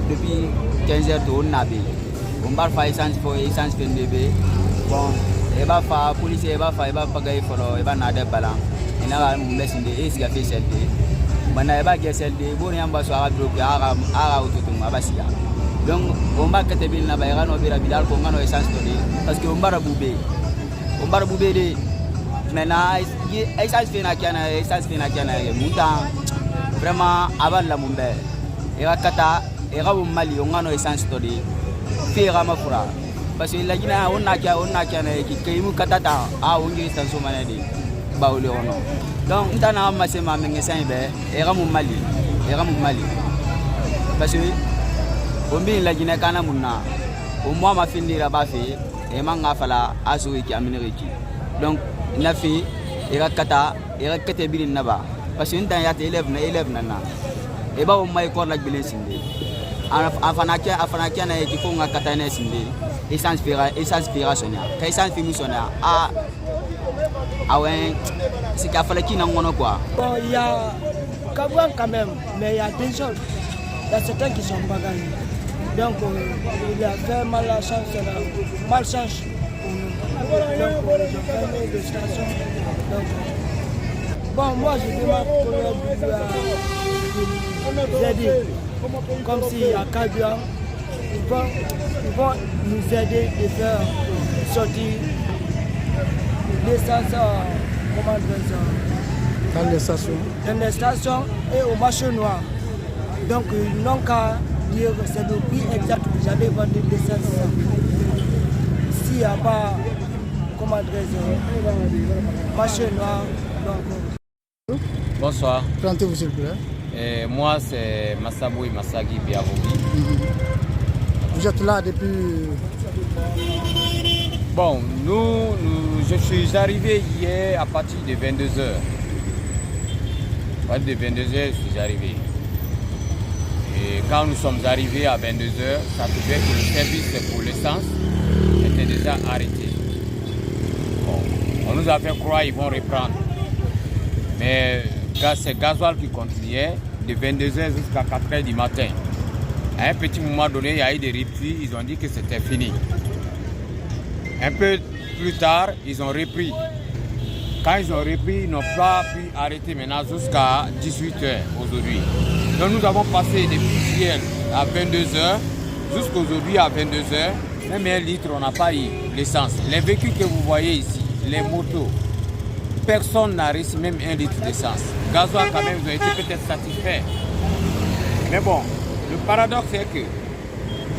depuis 15h, on a on va faire essence pour essence bébé. Bon, et va faire police, et va payer pour et va nader balan. Et là, on laisse une et s'il a fait celle de. Maintenant, il va get celle de. Bon, il y a un basso à autour donc, on va que te bill na bayra no bira bidal ko ngano essence toni parce que on bara boubé de maintenant essence fina kana muta vraiment avant la mumbe era kata era mali on ngano essence toni fira mafura parce que la gina on na kana ki mu katata a on ngi tan so manadi bawle ono donc ntana masema mengesan be era mali parce que Ombi la Guinée kana munna au moins ma fille là-bas fait et manga fala azoui qui américain donc la fille ira kata bilin naba parce que ntan ya élève nana et ba o mai ko la bilin sinde afana kia na qui font kata na sinde essence spira sonia ka essence fimi sonia ah ouais c'est qu'il fallait qu'il n'en quoi bon il y a quand même mais il y a des choses il y a certains qui sont bagarres. Donc il a fait malchance. Donc ils ont fermé les stations. Donc, bon, moi je demande pour nous aider. Comme s'il y a carburant, ils vont nous aider de faire sortir l'essence dans les stations et au marché noir. Donc ils n'ont qu'à dire que c'est le prix exact que j'allais vendre l'essence. S'il n'y a pas, marché noir. Donc... Bonsoir. Présentez-vous s'il vous plaît. Moi c'est Massaboui Massagui Biavobi. Vous êtes là depuis... Bon, je suis arrivé hier à partir de 22h. À partir de 22h, je suis arrivé. Et quand nous sommes arrivés à 22h, ça pouvait que le service pour l'essence était déjà arrêté. Bon, on nous a fait croire qu'ils vont reprendre. Mais c'est gasoil qui continuait de 22h jusqu'à 4h du matin. À un petit moment donné, il y a eu des ruptures, ils ont dit que c'était fini. Un peu plus tard, ils ont repris. Quand ils ont repris, ils n'ont pas pu arrêter maintenant jusqu'à 18h aujourd'hui. Donc nous avons passé depuis hier à 22h jusqu'aujourd'hui à 22h. Même 1 litre, on n'a pas eu l'essence. Les véhicules que vous voyez ici, les motos, personne n'a reçu même 1 litre d'essence. Gasoil quand même, ils ont été peut-être satisfaits. Mais bon, le paradoxe c'est que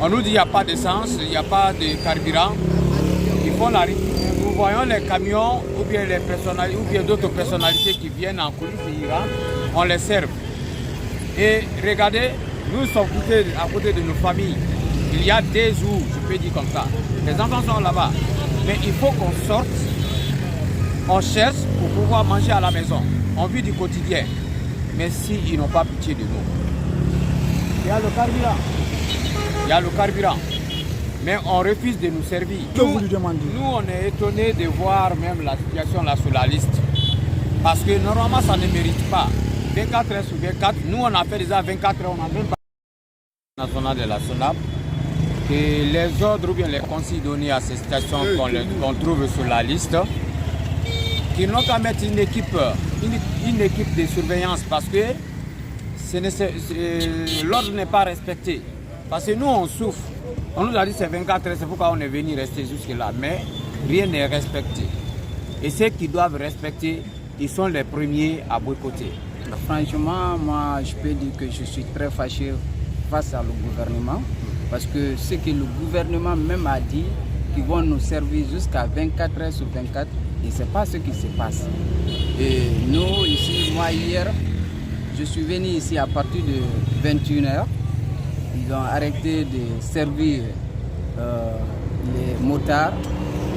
on nous dit qu'il n'y a pas d'essence, il n'y a pas de carburant. Ils font la rupture. Nous voyons les camions ou bien les personnalités ou bien d'autres personnalités qui viennent en coulisses de l'Iran, on les sert. Et regardez, nous sommes à côté de nos familles. Il y a des jours, je peux dire comme ça. Les enfants sont là-bas. Mais il faut qu'on sorte, on cherche pour pouvoir manger à la maison. On vit du quotidien. Mais s'ils n'ont pas pitié de nous. Il y a le carburant. Mais on refuse de nous servir. Vous lui demandez? Nous, on est étonnés de voir même la situation là sur la liste. Parce que normalement, ça ne mérite pas. 24 heures sur 24, nous on a fait déjà 24 heures, on a même pas national de la SONAP, que les ordres ou bien les consignes donnés à ces stations qu'on trouve sur la liste, qu'ils n'ont qu'à mettre une équipe de surveillance parce que l'ordre n'est pas respecté. Parce que nous on souffre, on nous a dit c'est 24 heures, c'est pourquoi on est venu rester jusque là, mais rien n'est respecté. Et ceux qui doivent respecter, ils sont les premiers à boycotter. Franchement, moi, je peux dire que je suis très fâché face au gouvernement parce que ce que le gouvernement même a dit, qu'ils vont nous servir jusqu'à 24 heures sur 24, et ce n'est pas ce qui se passe. Et nous, ici, moi, hier, je suis venu ici à partir de 21 heures. Ils ont arrêté de servir les motards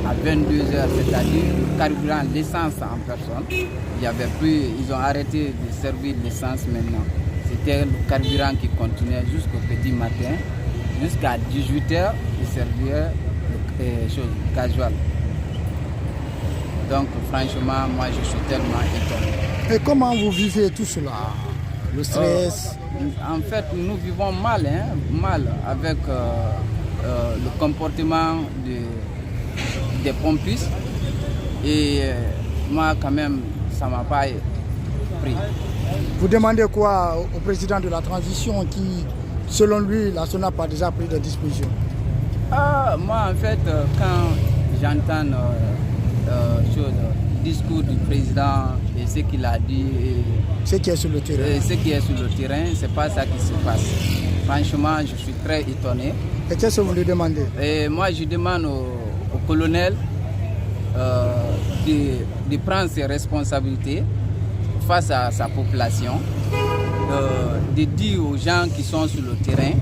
à 22 heures, c'est-à-dire le carburant, l'essence en personne. Il y avait plus, ils ont arrêté de servir l'essence maintenant. C'était le carburant qui continuait jusqu'au petit matin. Jusqu'à 18 heures, ils servaient le gasoil. Donc franchement, moi je suis tellement étonné. Et comment vous vivez tout cela? Le stress? En fait, nous vivons mal, mal avec le comportement des pompistes. Et moi, quand même, ça ne m'a pas pris. Vous demandez quoi au président de la transition qui, selon lui, la SONAP a déjà pris des dispositions? Moi, en fait, quand j'entends discours du président et ce qu'il a dit, ce qui est sur le terrain, c'est pas ça qui se passe. Franchement, je suis très étonné. Et qu'est-ce que vous lui demandez? Et moi, je demande au colonel de prendre ses responsabilités face à sa population, de dire aux gens qui sont sur le terrain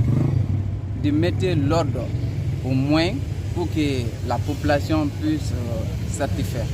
de mettre l'ordre au moins pour que la population puisse satisfaire.